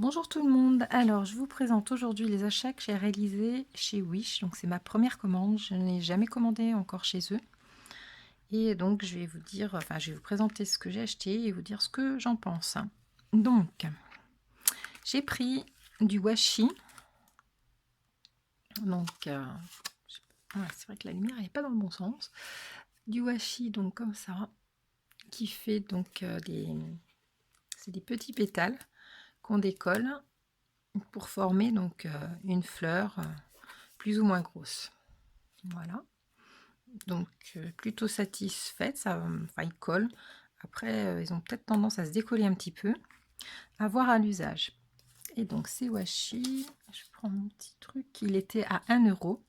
Bonjour tout le monde. Alors, je vous présente aujourd'hui les achats que j'ai réalisés chez Wish. Donc, c'est ma première commande. Je n'ai jamais commandé encore chez eux. Et donc, je vais vous dire, enfin, je vais vous présenter ce que j'ai acheté et vous dire ce que j'en pense. Donc, j'ai pris du washi. Donc, voilà, c'est vrai que la lumière n'est pas dans le bon sens. Du washi, donc comme ça, qui fait donc c'est des petits pétales qu'on décolle pour former donc une fleur plus ou moins grosse. Voilà, donc plutôt satisfaite, ça, enfin ils collent. Après, ils ont peut-être tendance à se décoller un petit peu, à voir à l'usage. Et donc ces washi, je prends mon petit truc, il était à 1 €.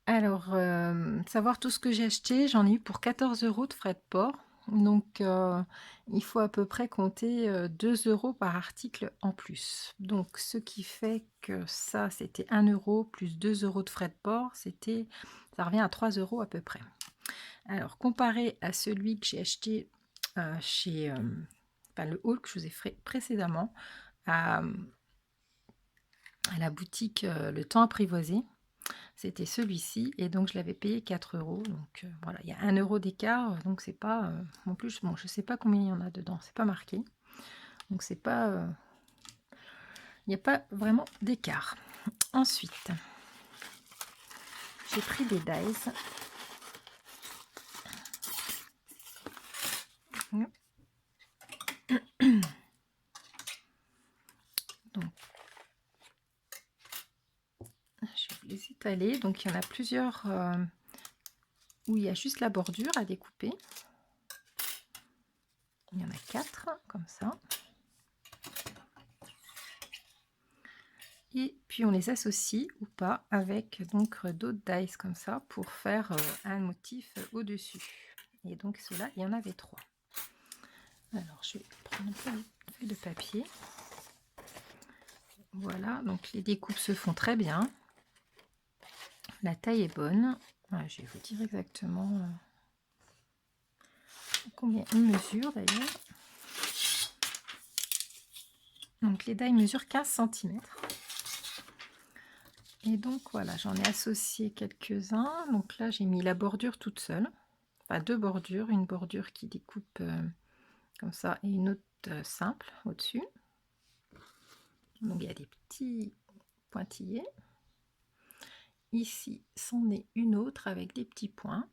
Alors, savoir tout ce que j'ai acheté, j'en ai eu pour 14 € de frais de port. Donc, il faut à peu près compter 2 € par article en plus. Donc, ce qui fait que ça, c'était 1 € plus 2 € de frais de port, ça revient à 3 € à peu près. Alors, comparé à celui que j'ai acheté chez, enfin, le haul que je vous ai fait précédemment, à, à la boutique Le Temps Apprivoisé, c'était celui-ci et donc je l'avais payé 4 €. Donc voilà, il y a 1 € d'écart, donc c'est pas en plus, bon, je sais pas combien il y en a dedans, c'est pas marqué. Donc c'est pas il n'y a pas vraiment d'écart. Ensuite, j'ai pris des dies. Donc je vais vous les étaler. Donc il y en a plusieurs où il y a juste la bordure à découper. Il y en a 4 comme ça. Et puis on les associe ou pas avec donc d'autres dies comme ça pour faire un motif au-dessus. Et donc ceux-là, il y en avait 3. Alors je vais prendre une feuille de papier. Voilà, donc les découpes se font très bien. La taille est bonne. Voilà, je vais vous dire exactement combien ils mesurent d'ailleurs. Donc les dies mesurent 15 cm. Et donc voilà, j'en ai associé quelques-uns. Donc là, j'ai mis la bordure toute seule. Enfin, 2 bordures. Une bordure qui découpe comme ça et une autre simple au-dessus. Donc il y a des petits pointillés. Ici, c'en est une autre avec des petits points.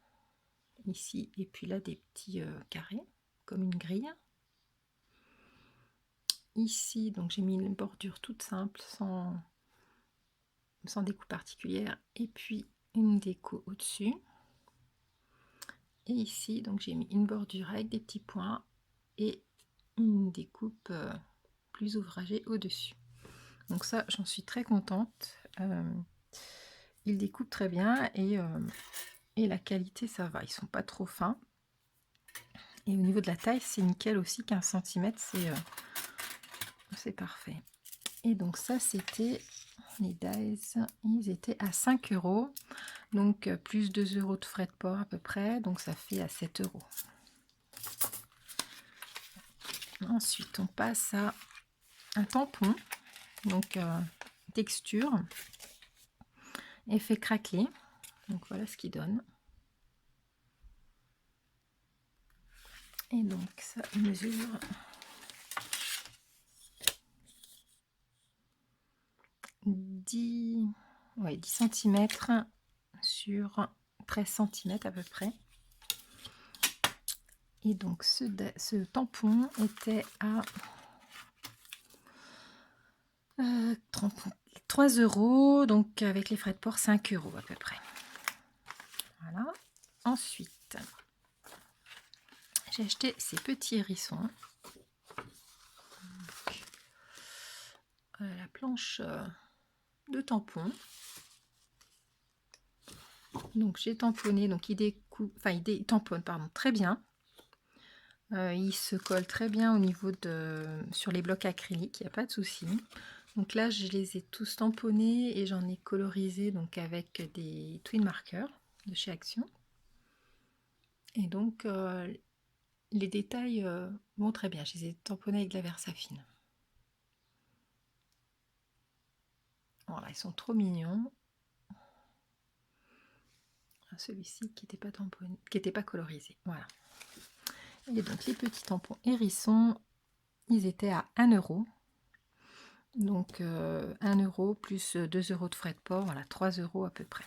Ici, et puis là, des petits carrés, comme une grille. Ici, donc j'ai mis une bordure toute simple, sans découpe particulière. Et puis une déco au-dessus. Et ici, donc j'ai mis une bordure avec des petits points et une découpe plus ouvragée au-dessus. Donc ça, j'en suis très contente. Il découpe très bien et la qualité, ça va. Ils sont pas trop fins. Et au niveau de la taille, c'est nickel aussi. 15 cm, c'est parfait. Et donc ça, c'était les dies. Ils étaient à 5 €. Donc plus 2 € de frais de port à peu près. Donc ça fait à 7 €. Ensuite, on passe à un tampon. Donc texture, effet craquelé. Donc voilà ce qu'il donne. Et donc ça mesure 10 cm sur 13 cm à peu près. Et donc ce tampon était à 3 €, donc avec les frais de port 5 € à peu près. Voilà. Ensuite, j'ai acheté ces petits hérissons. La planche de tampon. Donc j'ai tamponné, donc il tamponne pardon, très bien. Il se colle très bien au niveau sur les blocs acryliques, il n'y a pas de souci. Donc là, je les ai tous tamponnés et j'en ai colorisé donc avec des twin markers de chez Action. Et donc les détails vont très bien. Je les ai tamponnés avec de la Versafine. Voilà, ils sont trop mignons. Celui-ci qui n'était pas tamponné, qui n'était pas colorisé. Voilà. Et donc les petits tampons hérissons, ils étaient à 1 euro. Donc 1 euro plus 2 euros de frais de port, voilà, 3 euros à peu près.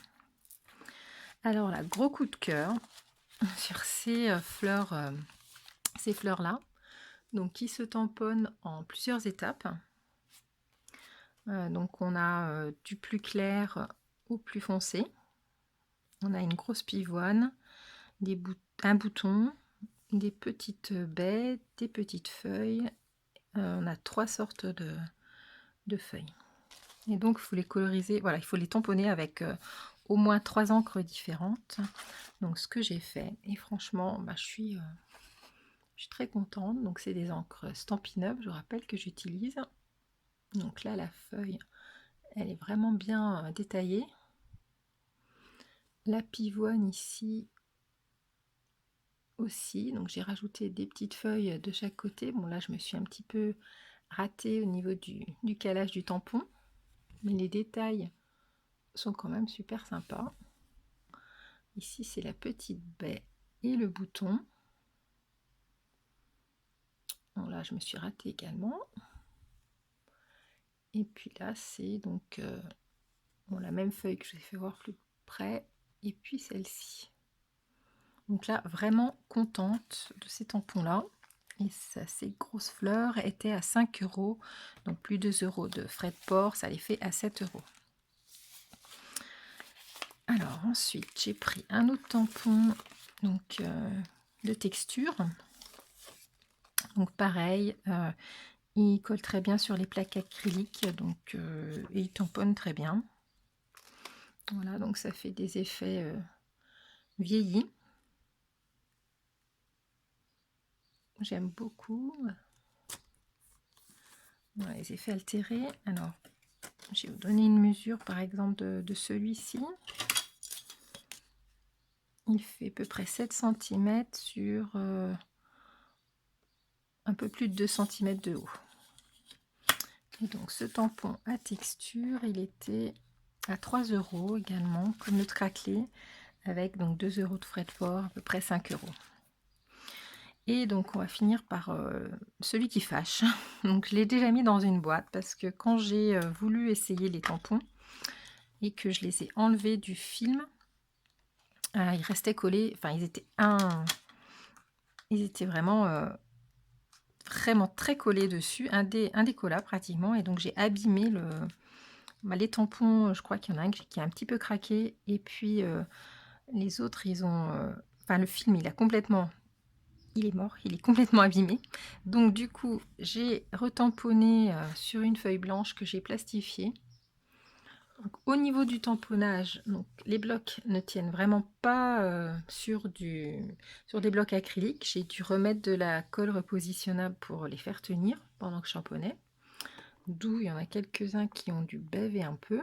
Alors là, gros coup de cœur sur ces fleurs-là, donc qui se tamponnent en plusieurs étapes. Donc on a du plus clair au plus foncé. On a une grosse pivoine, un bouton, des petites baies, des petites feuilles. On a 3 sortes de feuilles. Et donc, il faut les coloriser, voilà, il faut les tamponner avec au moins 3 encres différentes. Donc, ce que j'ai fait, et franchement, je suis très contente. Donc, c'est des encres Stampin' Up, je rappelle que j'utilise. Donc là, la feuille, elle est vraiment bien détaillée. La pivoine ici aussi, donc j'ai rajouté des petites feuilles de chaque côté. Bon, là, je me suis un petit peu ratée au niveau du calage du tampon, mais les détails sont quand même super sympas. Ici, c'est la petite baie et le bouton. Bon, là, je me suis ratée également. Et puis là, c'est donc la même feuille que je vous ai fait voir plus près. Et puis celle-ci. Donc là, vraiment contente de ces tampons-là. Et ça, ces grosses fleurs étaient à 5 euros. Donc plus 2 euros de frais de port, ça les fait à 7 euros. Alors ensuite, j'ai pris un autre tampon donc, de texture. Donc pareil, il colle très bien sur les plaques acryliques, donc et il tamponne très bien. Voilà, donc ça fait des effets vieillis. J'aime beaucoup. Voilà, les effets altérés. Alors, je vais vous donner une mesure par exemple de celui-ci. Il fait à peu près 7 cm sur un peu plus de 2 cm de haut. Et donc ce tampon à texture, il était à 3 euros également, comme le craquelé, avec donc 2 euros de frais de port, à peu près 5 euros. Et donc on va finir par celui qui fâche. Donc je l'ai déjà mis dans une boîte parce que quand j'ai voulu essayer les tampons et que je les ai enlevés du film, ils restaient collés, enfin ils étaient vraiment très collés dessus, indécollables pratiquement, et donc j'ai abîmé les tampons. Je crois qu'il y en a un qui a un petit peu craqué, et puis les autres, ils ont le film, il est mort, il est complètement abîmé. Donc du coup, j'ai retamponné sur une feuille blanche que j'ai plastifiée. Donc, au niveau du tamponnage, donc, les blocs ne tiennent vraiment pas sur des blocs acryliques. J'ai dû remettre de la colle repositionnable pour les faire tenir pendant que je tamponnais. D'où il y en a quelques-uns qui ont dû baver un peu.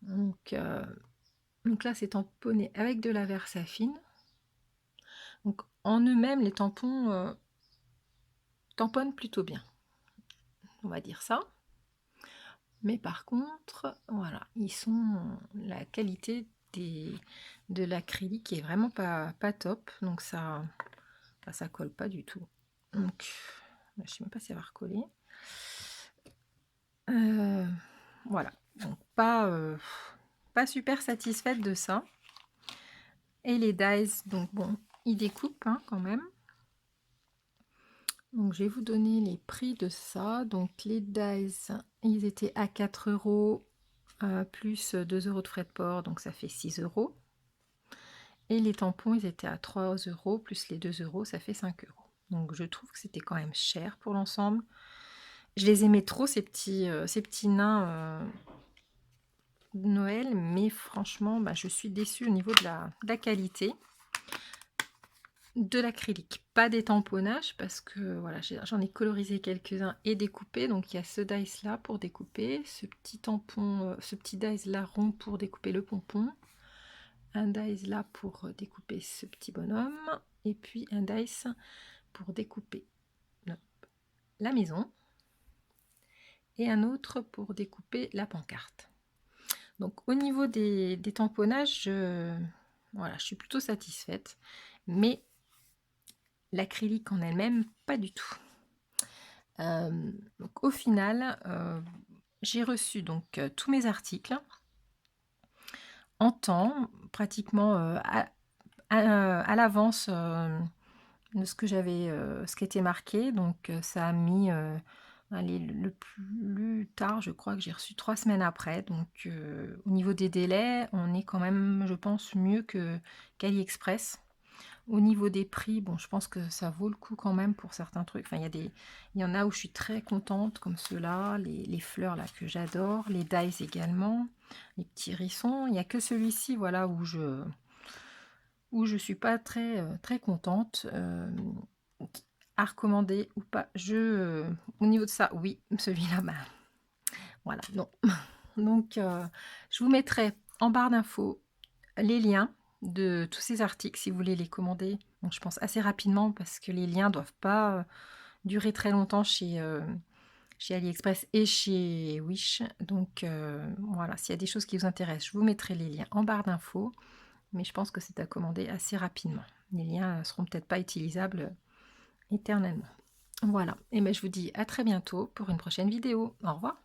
Donc là, c'est tamponné avec de la Versafine. Donc en eux-mêmes, les tampons tamponnent plutôt bien, on va dire ça. Mais par contre, voilà, la qualité de l'acrylique est vraiment pas top, donc ça colle pas du tout. Donc je sais même pas si ça va recoller. Voilà, donc pas super satisfaite de ça. Et les dies, donc bon, ils découpent quand même. Donc je vais vous donner les prix de ça. Donc les dies, ils étaient à 4 euros plus 2 euros de frais de port, donc ça fait 6 euros. Et les tampons, ils étaient à 3 euros plus les 2 euros, ça fait 5 euros. Donc je trouve que c'était quand même cher pour l'ensemble. Je les aimais trop, ces petits nains de Noël, mais franchement, je suis déçue au niveau de la qualité de l'acrylique, pas des tamponnages, parce que voilà, j'en ai colorisé quelques-uns et découpé. Donc il y a ce dice là pour découper, ce petit tampon, ce petit dice là rond pour découper le pompon, un dice là pour découper ce petit bonhomme, et puis un dice pour découper la maison. et un autre pour découper la pancarte. Donc au niveau des tamponnages, voilà, je suis plutôt satisfaite, mais l'acrylique en elle-même, pas du tout. Donc au final, j'ai reçu donc tous mes articles en temps, pratiquement à l'avance de ce que j'avais, ce qui était marqué. Donc ça a mis, allez, le plus tard, je crois que j'ai reçu 3 semaines après. Donc au niveau des délais, on est quand même, je pense, mieux qu'AliExpress. Au niveau des prix, bon, je pense que ça vaut le coup quand même pour certains trucs. Enfin, il y en a où je suis très contente, comme ceux-là, les fleurs là que j'adore, les dies également, les petits hérissons. Il n'y a que celui-ci, voilà, où je suis pas très très contente. À recommander ou pas. Au niveau de ça, oui, celui-là, bah, voilà, non. Donc, je vous mettrai en barre d'infos les liens de tous ces articles si vous voulez les commander. Donc, je pense assez rapidement parce que les liens doivent pas durer très longtemps chez AliExpress et chez Wish. Donc, voilà, s'il y a des choses qui vous intéressent, je vous mettrai les liens en barre d'infos. Mais je pense que c'est à commander assez rapidement. Les liens ne seront peut-être pas utilisables éternellement. Voilà, et ben je vous dis à très bientôt pour une prochaine vidéo. Au revoir.